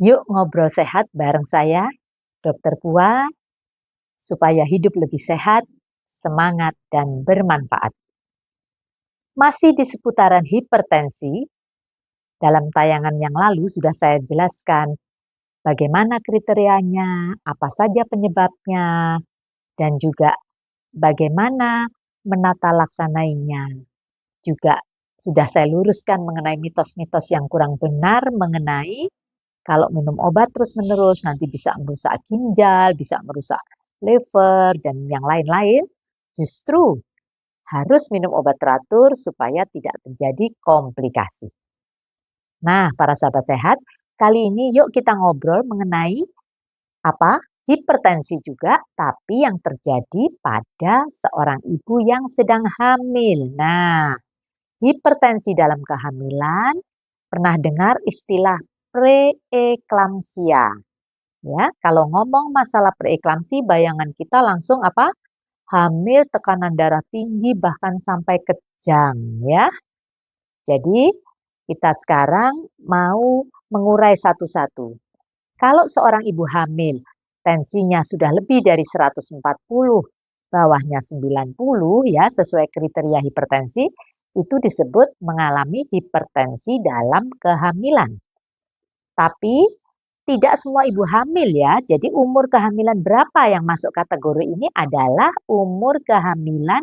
Yuk ngobrol sehat bareng saya, Dokter Pua, supaya hidup lebih sehat, semangat, dan bermanfaat. Masih di seputaran hipertensi, dalam tayangan yang lalu sudah saya jelaskan bagaimana kriterianya, apa saja penyebabnya, dan juga bagaimana menata laksanainya. Juga sudah saya luruskan mengenai mitos-mitos yang kurang benar mengenai kalau minum obat terus-menerus nanti bisa merusak ginjal, bisa merusak liver, dan yang lain-lain. Justru harus minum obat teratur supaya tidak terjadi komplikasi. Nah, para sahabat sehat, kali ini yuk kita ngobrol mengenai apa? Hipertensi juga, tapi yang terjadi pada seorang ibu yang sedang hamil. Nah, hipertensi dalam kehamilan, pernah dengar istilah preeklamsia. Ya, kalau ngomong masalah preeklamsi, bayangan kita langsung apa? Hamil, tekanan darah tinggi, bahkan sampai kejang, ya. Jadi, kita sekarang mau mengurai satu-satu. Kalau seorang ibu hamil, tensinya sudah lebih dari 140, bawahnya 90 ya, sesuai kriteria hipertensi, itu disebut mengalami hipertensi dalam kehamilan. Tapi tidak semua ibu hamil ya. Jadi umur kehamilan berapa yang masuk kategori ini adalah umur kehamilan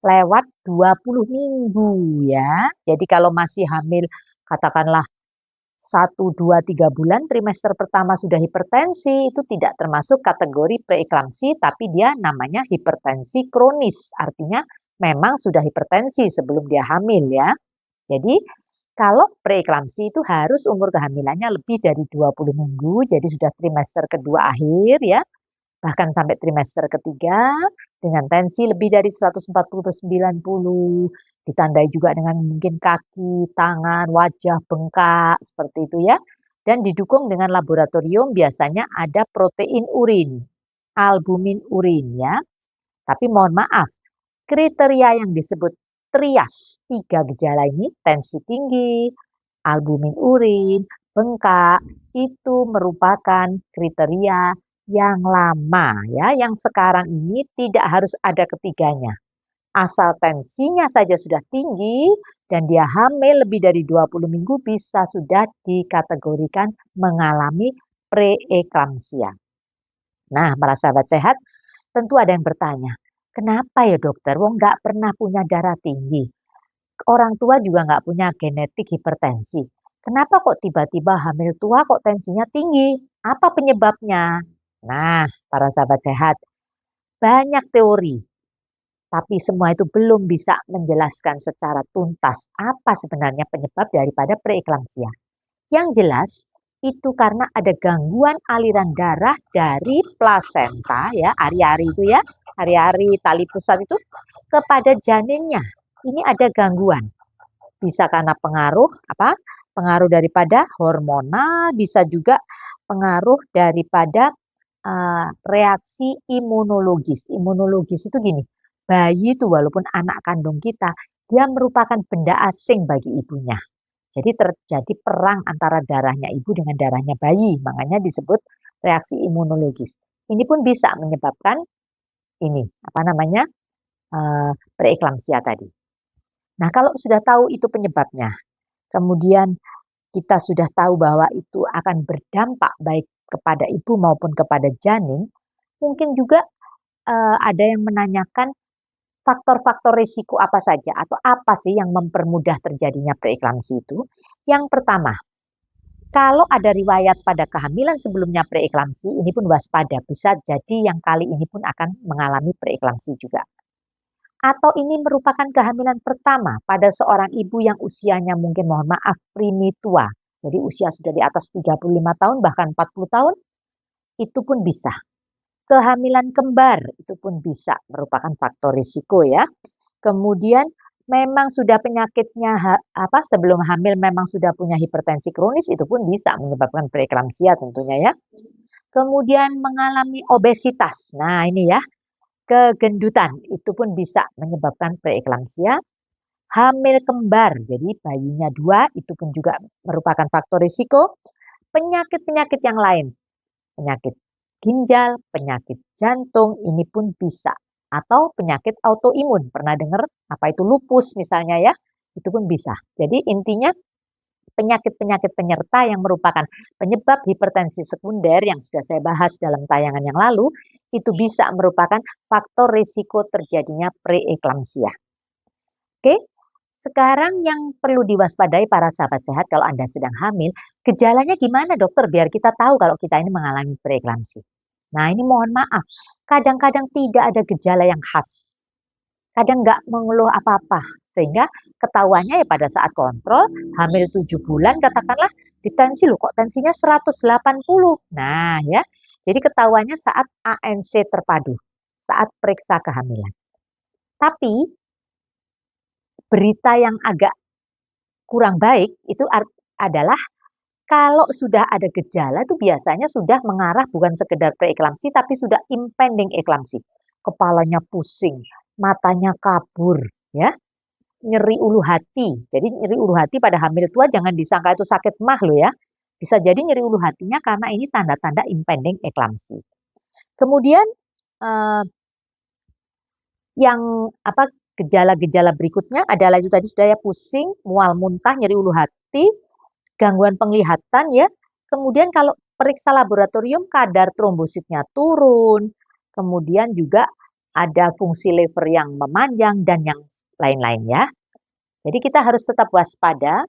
lewat 20 minggu ya. Jadi kalau masih hamil katakanlah 1, 2, 3 bulan trimester pertama sudah hipertensi, itu tidak termasuk kategori preeklamsi, tapi dia namanya hipertensi kronis. Artinya memang sudah hipertensi sebelum dia hamil ya. Jadi kalau preeklamsi itu harus umur kehamilannya lebih dari 20 minggu, jadi sudah trimester kedua akhir ya. Bahkan sampai trimester ketiga dengan tensi lebih dari 140/90, ditandai juga dengan mungkin kaki, tangan, wajah bengkak seperti itu ya. Dan didukung dengan laboratorium biasanya ada protein urin, albumin urin ya. Tapi mohon maaf, kriteria yang disebut trias, 3 gejala ini, tensi tinggi, albumin urin, bengkak, itu merupakan kriteria yang lama ya, yang sekarang ini tidak harus ada ketiganya. Asal tensinya saja sudah tinggi dan dia hamil lebih dari 20 minggu bisa sudah dikategorikan mengalami preeklamsia. Nah, para sahabat sehat, tentu ada yang bertanya, kenapa ya dokter? Wong nggak pernah punya darah tinggi. Orang tua juga nggak punya genetik hipertensi. Kenapa kok tiba-tiba hamil tua kok tensinya tinggi? Apa penyebabnya? Nah, para sahabat sehat, banyak teori. Tapi semua itu belum bisa menjelaskan secara tuntas apa sebenarnya penyebab daripada preeklamsia. Yang jelas, itu karena ada gangguan aliran darah dari plasenta ya, ari-ari itu ya, ari-ari tali pusat itu kepada janinnya. Ini ada gangguan. Bisa karena pengaruh apa? Pengaruh daripada hormonal, bisa juga pengaruh daripada reaksi imunologis. Imunologis itu gini, bayi itu walaupun anak kandung kita, dia merupakan benda asing bagi ibunya. Jadi terjadi perang antara darahnya ibu dengan darahnya bayi, makanya disebut reaksi imunologis. Ini pun bisa menyebabkan ini, apa namanya, preeklamsia tadi. Nah, kalau sudah tahu itu penyebabnya, kemudian kita sudah tahu bahwa itu akan berdampak baik kepada ibu maupun kepada janin, mungkin juga ada yang menanyakan faktor-faktor risiko apa saja atau apa sih yang mempermudah terjadinya preeklamsi itu. Yang pertama, kalau ada riwayat pada kehamilan sebelumnya preeklamsi, ini pun waspada, bisa jadi yang kali ini pun akan mengalami preeklamsi juga. Atau ini merupakan kehamilan pertama pada seorang ibu yang usianya mungkin mohon maaf primitua. Jadi usia sudah di atas 35 tahun bahkan 40 tahun, itu pun bisa. Kehamilan kembar itu pun bisa merupakan faktor risiko ya. Kemudian memang sudah penyakitnya sebelum hamil memang sudah punya hipertensi kronis itu pun bisa menyebabkan preeklamsia tentunya ya. Kemudian mengalami obesitas. Nah, ini ya. Kegendutan itu pun bisa menyebabkan preeklamsia. Hamil kembar, jadi bayinya 2 itu pun juga merupakan faktor risiko. penyakit-penyakit yang lain. Penyakit ginjal, penyakit jantung, ini pun bisa. Atau penyakit autoimun, pernah dengar apa itu lupus misalnya ya, itu pun bisa. Jadi intinya penyakit-penyakit penyerta yang merupakan penyebab hipertensi sekunder yang sudah saya bahas dalam tayangan yang lalu, itu bisa merupakan faktor risiko terjadinya preeklamsia. Oke, sekarang yang perlu diwaspadai para sahabat sehat kalau Anda sedang hamil, gejalanya gimana dokter biar kita tahu kalau kita ini mengalami preeklamsi. Nah ini mohon maaf, kadang-kadang tidak ada gejala yang khas. Kadang nggak mengeluh apa-apa. Sehingga ketahuannya ya pada saat kontrol, hamil 7 bulan katakanlah, ditensi loh kok tensinya 180. Nah ya, jadi ketahuannya saat ANC terpadu, saat periksa kehamilan. Tapi berita yang agak kurang baik itu adalah kalau sudah ada gejala itu biasanya sudah mengarah bukan sekedar preeklamsi tapi sudah impending eklamsi. Kepalanya pusing, matanya kabur, ya, nyeri ulu hati. Jadi nyeri ulu hati pada hamil tua jangan disangka itu sakit mah loh ya. Bisa jadi nyeri ulu hatinya karena ini tanda-tanda impending eklamsi. Kemudian yang gejala-gejala berikutnya adalah itu tadi sudah ya pusing, mual muntah, nyeri ulu hati, gangguan penglihatan ya. Kemudian kalau periksa laboratorium kadar trombositnya turun, kemudian juga ada fungsi liver yang memanjang dan yang lain-lain ya. Jadi kita harus tetap waspada.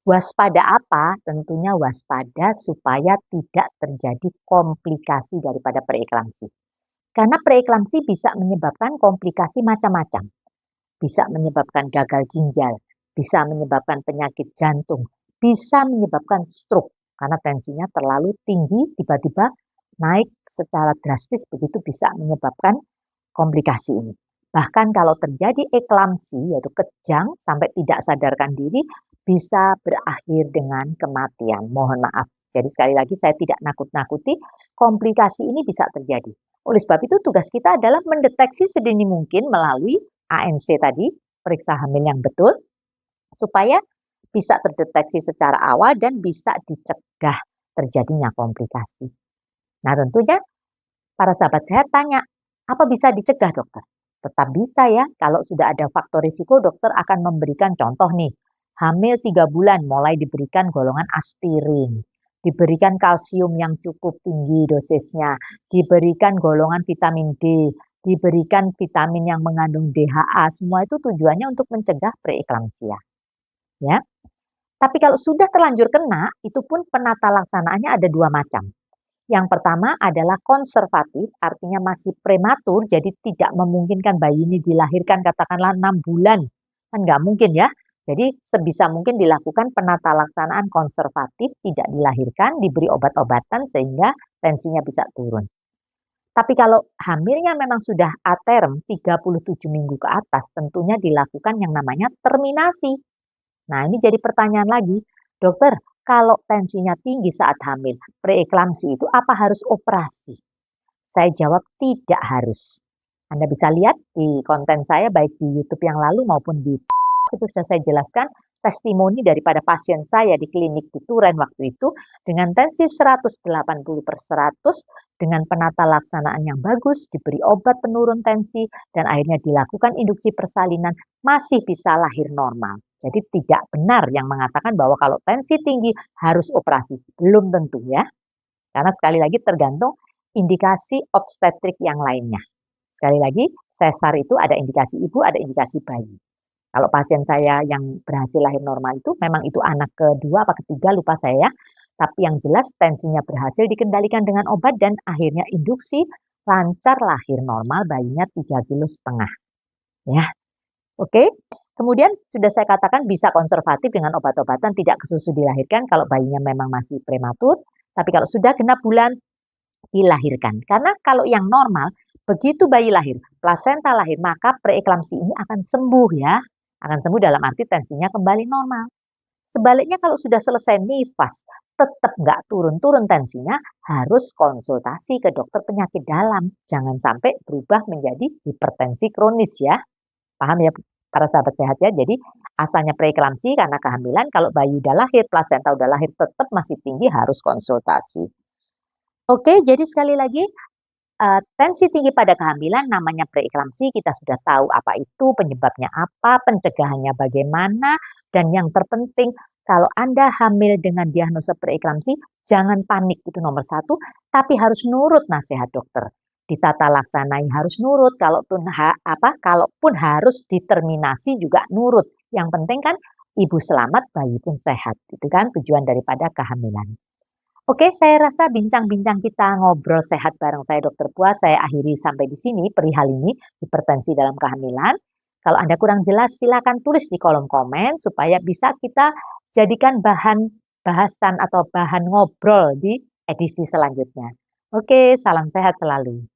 Waspada apa? Tentunya waspada supaya tidak terjadi komplikasi daripada preeklamsi. Karena preeklamsi bisa menyebabkan komplikasi macam-macam. Bisa menyebabkan gagal ginjal, bisa menyebabkan penyakit jantung, bisa menyebabkan stroke. Karena tensinya terlalu tinggi, tiba-tiba naik secara drastis, begitu bisa menyebabkan komplikasi ini. Bahkan kalau terjadi eklamsi, yaitu kejang sampai tidak sadarkan diri, bisa berakhir dengan kematian. Mohon maaf. Jadi sekali lagi saya tidak nakut-nakuti, komplikasi ini bisa terjadi. Oleh sebab itu tugas kita adalah mendeteksi sedini mungkin melalui ANC tadi, periksa hamil yang betul, supaya bisa terdeteksi secara awal dan bisa dicegah terjadinya komplikasi. Nah tentunya para sahabat sehat tanya, apa bisa dicegah dokter? Tetap bisa ya, kalau sudah ada faktor risiko dokter akan memberikan contoh nih, hamil 3 bulan mulai diberikan golongan aspirin, diberikan kalsium yang cukup tinggi dosisnya, diberikan golongan vitamin D, diberikan vitamin yang mengandung DHA, semua itu tujuannya untuk mencegah preeklamsia. Ya. Tapi kalau sudah terlanjur kena, itu pun penata laksanaannya ada 2 macam. Yang pertama adalah konservatif, artinya masih prematur, jadi tidak memungkinkan bayi ini dilahirkan katakanlah 6 bulan. Kan nggak mungkin ya. Jadi sebisa mungkin dilakukan penata laksanaan konservatif, tidak dilahirkan, diberi obat-obatan sehingga tensinya bisa turun. Tapi kalau hamilnya memang sudah aterm 37 minggu ke atas, tentunya dilakukan yang namanya terminasi. Nah ini jadi pertanyaan lagi, dokter, kalau tensinya tinggi saat hamil, preeklamsi itu apa harus operasi? Saya jawab tidak harus. Anda bisa lihat di konten saya baik di YouTube yang lalu maupun di itu sudah saya jelaskan testimoni daripada pasien saya di klinik di Turen waktu itu dengan tensi 180/100 dengan penata laksanaan yang bagus, diberi obat penurun tensi dan akhirnya dilakukan induksi persalinan masih bisa lahir normal. Jadi tidak benar yang mengatakan bahwa kalau tensi tinggi harus operasi. Belum tentu ya. Karena sekali lagi tergantung indikasi obstetrik yang lainnya. Sekali lagi, sesar itu ada indikasi ibu, ada indikasi bayi. Kalau pasien saya yang berhasil lahir normal itu memang itu anak kedua apa ketiga lupa saya ya. Tapi yang jelas tensinya berhasil dikendalikan dengan obat dan akhirnya induksi lancar lahir normal bayinya 3,5 kg. Ya. Oke. Kemudian sudah saya katakan bisa konservatif dengan obat-obatan tidak kesusu dilahirkan kalau bayinya memang masih prematur. Tapi kalau sudah genap bulan dilahirkan. Karena kalau yang normal begitu bayi lahir, plasenta lahir, maka preeklamsi ini akan sembuh ya. Akan sembuh dalam arti tensinya kembali normal. Sebaliknya kalau sudah selesai nifas, tetap nggak turun-turun tensinya, harus konsultasi ke dokter penyakit dalam. Jangan sampai berubah menjadi hipertensi kronis ya. Paham ya para sahabat sehat ya? Jadi Asalnya preeklamsi karena kehamilan, kalau bayi udah lahir, plasenta udah lahir tetap masih tinggi, harus konsultasi. Oke, jadi sekali lagi, tensi tinggi pada kehamilan namanya preeklamsi, kita sudah tahu apa itu, penyebabnya apa, pencegahannya bagaimana, dan yang terpenting kalau Anda hamil dengan diagnosa preeklamsi, jangan panik, itu nomor satu, tapi harus nurut nasihat dokter. Ditata laksanai harus nurut, kalaupun harus diterminasi juga nurut. Yang penting kan ibu selamat, bayi pun sehat. Itu kan tujuan daripada kehamilan. Oke, saya rasa bincang-bincang kita ngobrol sehat bareng saya Dokter Puas, saya akhiri sampai di sini perihal ini, hipertensi dalam kehamilan. Kalau Anda kurang jelas, silakan tulis di kolom komen supaya bisa kita jadikan bahan bahasan atau bahan ngobrol di edisi selanjutnya. Oke, salam sehat selalu.